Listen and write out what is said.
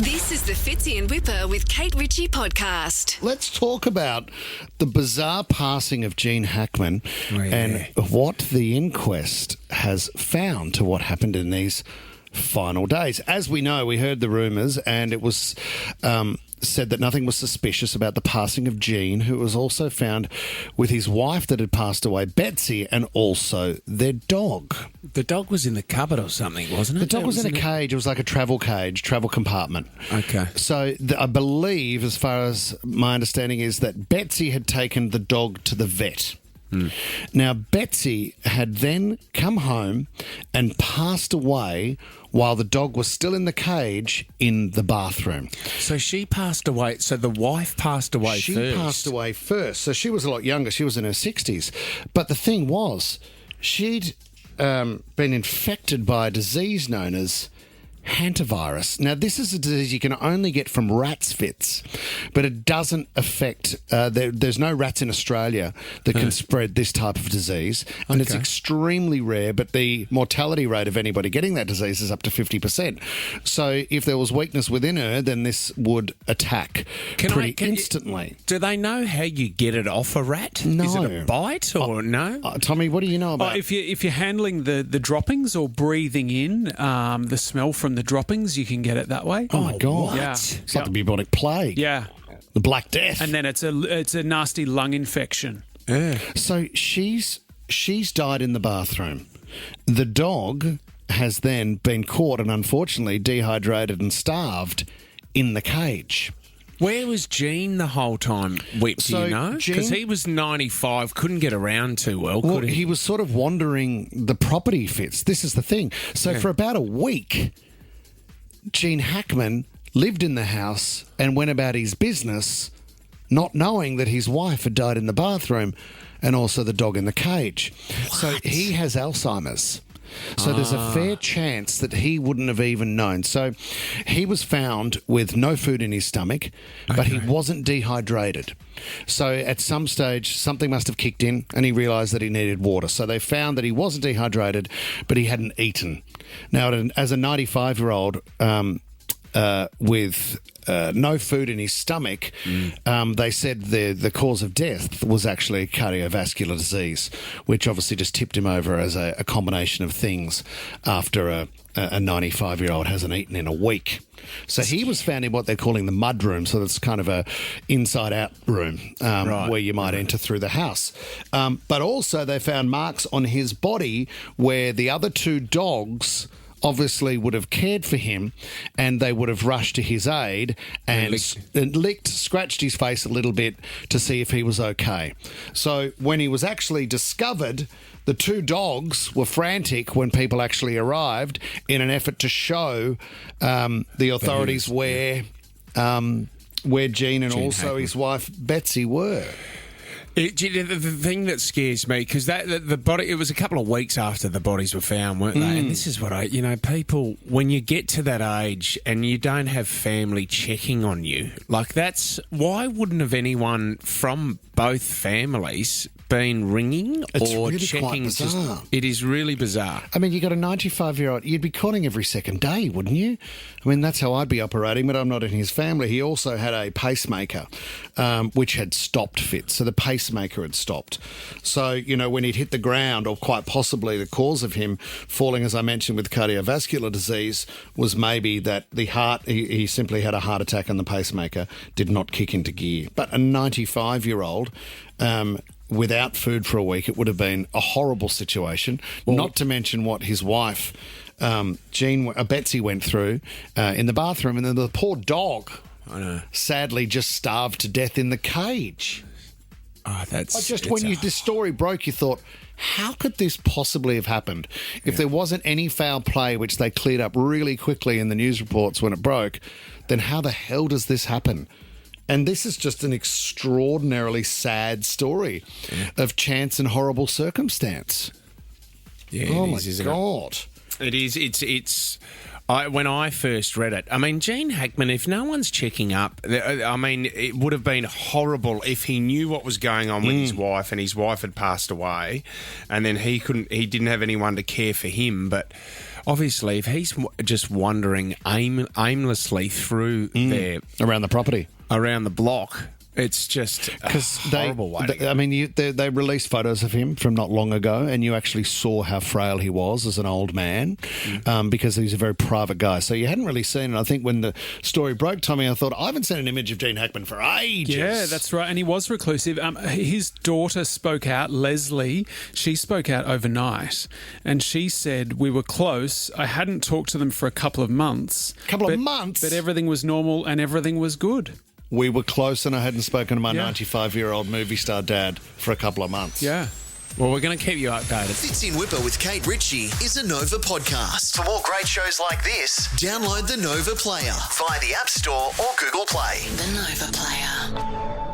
This is the Fitzy and Wippa with Kate Ritchie podcast. Let's talk about the bizarre passing of Gene Hackman and what the inquest has found to what happened in these final days. As we know, we heard the rumours and it was said that nothing was suspicious about the passing of Gene, who was also found with his wife that had passed away, Betsy, and also their dog. The dog was in the cupboard or something, wasn't it? The dog was in a cage. It was like a travel cage, travel compartment. Okay. So I believe, as far as my understanding is, that Betsy had taken the dog to the vet. Now, Betsy had then come home and passed away while the dog was still in the cage in the bathroom. So she passed away. So the wife passed away first. She passed away first. So she was a lot younger. She was in her 60s. But the thing was, she'd been infected by a disease known as hantavirus. Now, this is a disease you can only get from rats, Fitz, but it doesn't affect... there's no rats in Australia that can spread this type of disease, and it's extremely rare, but the mortality rate of anybody getting that disease is up to 50%. So if there was weakness within her, then this would attack instantly. Do they know how you get it off a rat? No. Is it a bite or no? Tommy, what do you know about... If you're handling the droppings or breathing in the smell from the droppings, you can get it that way. Oh my God. Yeah. It's like the bubonic plague. Yeah. The Black Death. And then it's a nasty lung infection. Yeah. So she's died in the bathroom. The dog has then been caught and unfortunately dehydrated and starved in the cage. Where was Gene the whole time, Whip, do you know? Because he was 95, couldn't get around too well, could he? He was sort of wandering the property, Fitz. This is the thing. So for about a week, Gene Hackman lived in the house and went about his business, not knowing that his wife had died in the bathroom and also the dog in the cage. What? So he has Alzheimer's. So there's a fair chance that he wouldn't have even known. So he was found with no food in his stomach, but he wasn't dehydrated. So at some stage, something must have kicked in and he realised that he needed water. So they found that he wasn't dehydrated, but he hadn't eaten. Now, as a 95-year-old with no food in his stomach, they said the cause of death was actually cardiovascular disease, which obviously just tipped him over as a combination of things after a 95-year-old hasn't eaten in a week. So he was found in what they're calling the mud room, so that's kind of a inside-out room where you might enter through the house. But also they found marks on his body where the other two dogs obviously would have cared for him and they would have rushed to his aid and scratched his face a little bit to see if he was okay. So when he was actually discovered, the two dogs were frantic when people actually arrived in an effort to show the authorities where Gene and also Hackman. His wife Betsy were. The thing that scares me, because the body, it was a couple of weeks after the bodies were found, weren't they? And this is what people, when you get to that age and you don't have family checking on you, like why wouldn't have anyone from both families been ringing or really checking? Quite bizarre. It is really bizarre. I mean, you got a 95-year-old, you'd be calling every second day, wouldn't you? I mean, that's how I'd be operating, but I'm not in his family. He also had a pacemaker, which had stopped fit. So the pacemaker had stopped. So, when he'd hit the ground, or quite possibly the cause of him falling, as I mentioned, with cardiovascular disease, was maybe that the heart, he simply had a heart attack and the pacemaker did not kick into gear. But a 95-year-old... without food for a week, it would have been a horrible situation. Not to mention what his wife, Betsy, went through in the bathroom, and then the poor dog, sadly, just starved to death in the cage. Oh, This story broke, you thought, how could this possibly have happened? If there wasn't any foul play, which they cleared up really quickly in the news reports when it broke, then how the hell does this happen? And this is just an extraordinarily sad story of chance and horrible circumstance. Yeah, oh, my God. It is. It's. When I first read it, I mean, Gene Hackman, if no one's checking up, I mean, it would have been horrible if he knew what was going on with his wife and his wife had passed away and then he didn't have anyone to care for him. But obviously, if he's just wandering aimlessly through there Around the property. around the block, it's just a horrible way to go. They released photos of him from not long ago, and you actually saw how frail he was as an old man, because he's a very private guy. So you hadn't really seen it. I think when the story broke, Tommy, I thought, I haven't seen an image of Gene Hackman for ages. Yeah, that's right. And he was reclusive. His daughter spoke out, Leslie. She spoke out overnight, and she said, we were close. I hadn't talked to them for a couple of months. But everything was normal and everything was good. We were close, and I hadn't spoken to my 95-year-old movie star dad for a couple of months. Yeah. Well, we're going to keep you updated. Fitzy and Wippa with Kate Ritchie is a Nova podcast. For more great shows like this, download the Nova Player via the App Store or Google Play. The Nova Player.